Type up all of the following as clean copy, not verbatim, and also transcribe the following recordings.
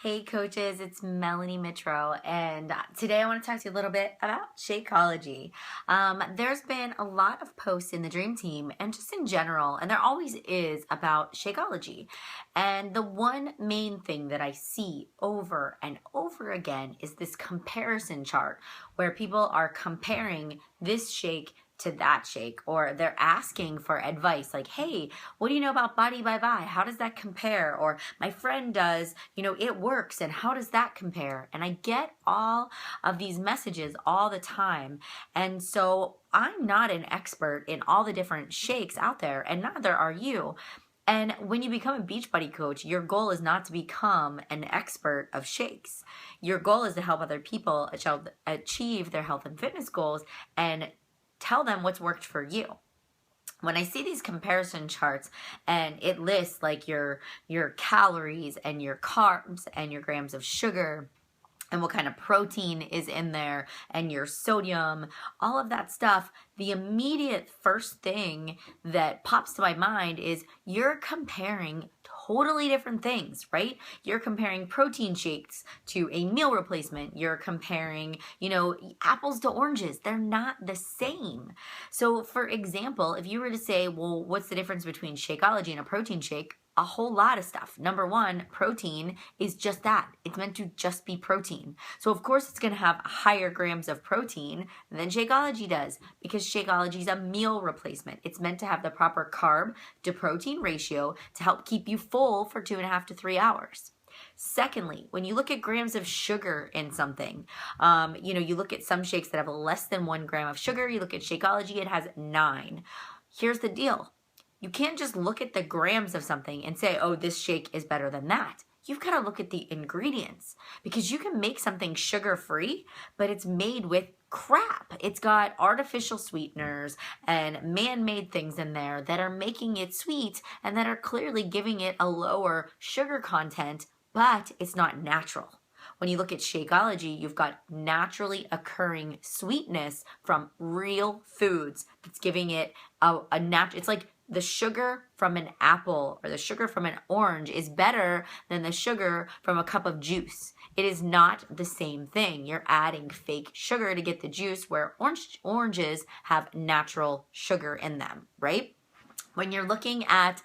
Hey coaches, it's Melanie Mitro, and today I want to talk to you a little bit about Shakeology. There's been a lot of posts in the Dream Team and just in general, and there always is about Shakeology. And the one main thing that I see over and over again is this comparison chart where people are comparing this shake to that shake, or they're asking for advice like, hey, what do you know about Body by Vi? How does that compare? Or my friend does, it works, and how does that compare? And I get all of these messages all the time. And so I'm not an expert in all the different shakes out there, and neither are you. And when you become a Beachbody coach, your goal is not to become an expert of shakes. Your goal is to help other people achieve their health and fitness goals and tell them what's worked for you. When I see these comparison charts and it lists like your calories and your carbs and your grams of sugar and what kind of protein is in there and your sodium, all of that stuff, the immediate first thing that pops to my mind is you're comparing totally different things, right? You're comparing protein shakes to a meal replacement. You're comparing, apples to oranges. They're not the same. So for example, if you were to say, well, what's the difference between Shakeology and a protein shake? A whole lot of stuff. Number one, protein is just that. It's meant to just be protein. So of course it's going to have higher grams of protein than Shakeology does, because Shakeology is a meal replacement. It's meant to have the proper carb to protein ratio to help keep you full for 2.5 to 3 hours. Secondly, when you look at grams of sugar in something, you look at some shakes that have less than 1 gram of sugar. You look at Shakeology, it has 9. Here's the deal. You can't just look at the grams of something and say, oh, this shake is better than that. You've got to look at the ingredients, because you can make something sugar-free, but it's made with crap. It's got artificial sweeteners and man-made things in there that are making it sweet and that are clearly giving it a lower sugar content, but it's not natural. When you look at Shakeology, you've got naturally occurring sweetness from real foods that's giving it a natural, it's like the sugar from an apple or the sugar from an orange is better than the sugar from a cup of juice. It is not the same thing. You're adding fake sugar to get the juice, where oranges have natural sugar in them, right? When you're looking at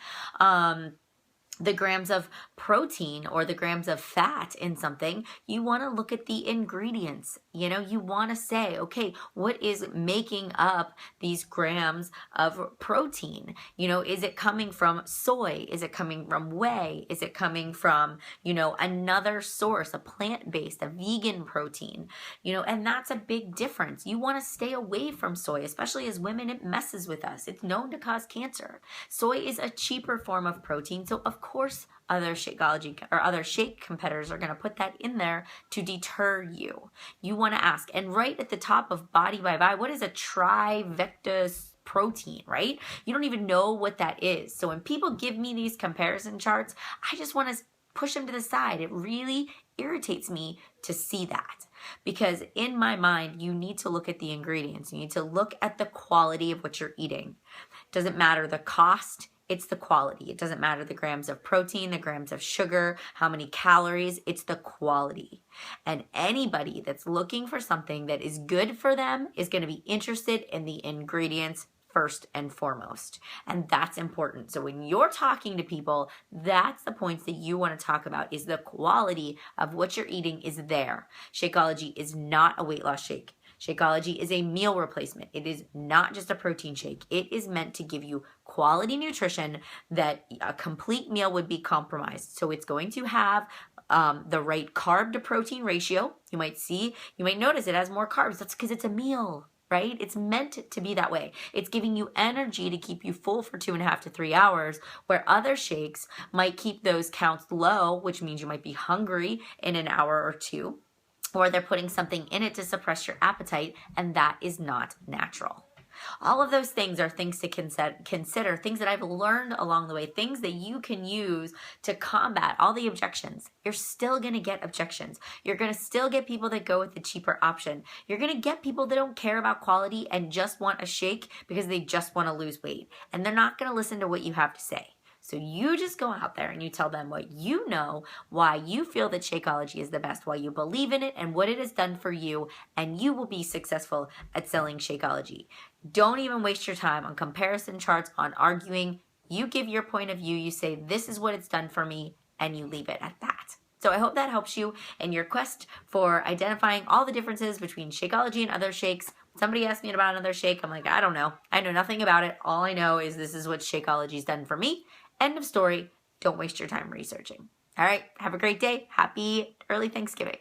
the grams of protein or the grams of fat in something, you want to look at the ingredients. You want to say, okay, what is making up these grams of protein? Is it coming from soy? Is it coming from whey? Is it coming from, another source, a plant-based, a vegan protein? And that's a big difference. You want to stay away from soy, especially as women. It messes with us. It's known to cause cancer. Soy is a cheaper form of protein, so of course other Shakeology or other shake competitors are going to put that in there to deter you. You want to ask, and right at the top of Body by Vi, what is a trivectus protein, right? You don't even know what that is. So when people give me these comparison charts, I just want to push them to the side. It really irritates me to see that, because in my mind, you need to look at the ingredients. You need to look at the quality of what you're eating. Doesn't matter the cost. It's the quality. It doesn't matter the grams of protein, the grams of sugar, how many calories. It's the quality. And anybody that's looking for something that is good for them is going to be interested in the ingredients first and foremost. And that's important. So when you're talking to people, that's the points that you want to talk about, is the quality of what you're eating is there. Shakeology is not a weight loss shake. Shakeology is a meal replacement. It is not just a protein shake. It is meant to give you quality nutrition that a complete meal would be compromised. So it's going to have the right carb to protein ratio. You might notice it has more carbs. That's because it's a meal, right? It's meant to be that way. It's giving you energy to keep you full for 2.5 to 3 hours, where other shakes might keep those counts low, which means you might be hungry in an hour or two. Or they're putting something in it to suppress your appetite, and that is not natural. All of those things are things to consider, things that I've learned along the way, things that you can use to combat all the objections. You're still going to get objections. You're going to still get people that go with the cheaper option. You're going to get people that don't care about quality and just want a shake because they just want to lose weight. And they're not going to listen to what you have to say. So you just go out there and you tell them what you know, why you feel that Shakeology is the best, why you believe in it, and what it has done for you, and you will be successful at selling Shakeology. Don't even waste your time on comparison charts, on arguing. You give your point of view, you say, this is what it's done for me, and you leave it at that. So I hope that helps you in your quest for identifying all the differences between Shakeology and other shakes. Somebody asked me about another shake. I'm like, I don't know. I know nothing about it. All I know is this is what Shakeology's done for me. End of story. Don't waste your time researching. All right. Have a great day. Happy early Thanksgiving.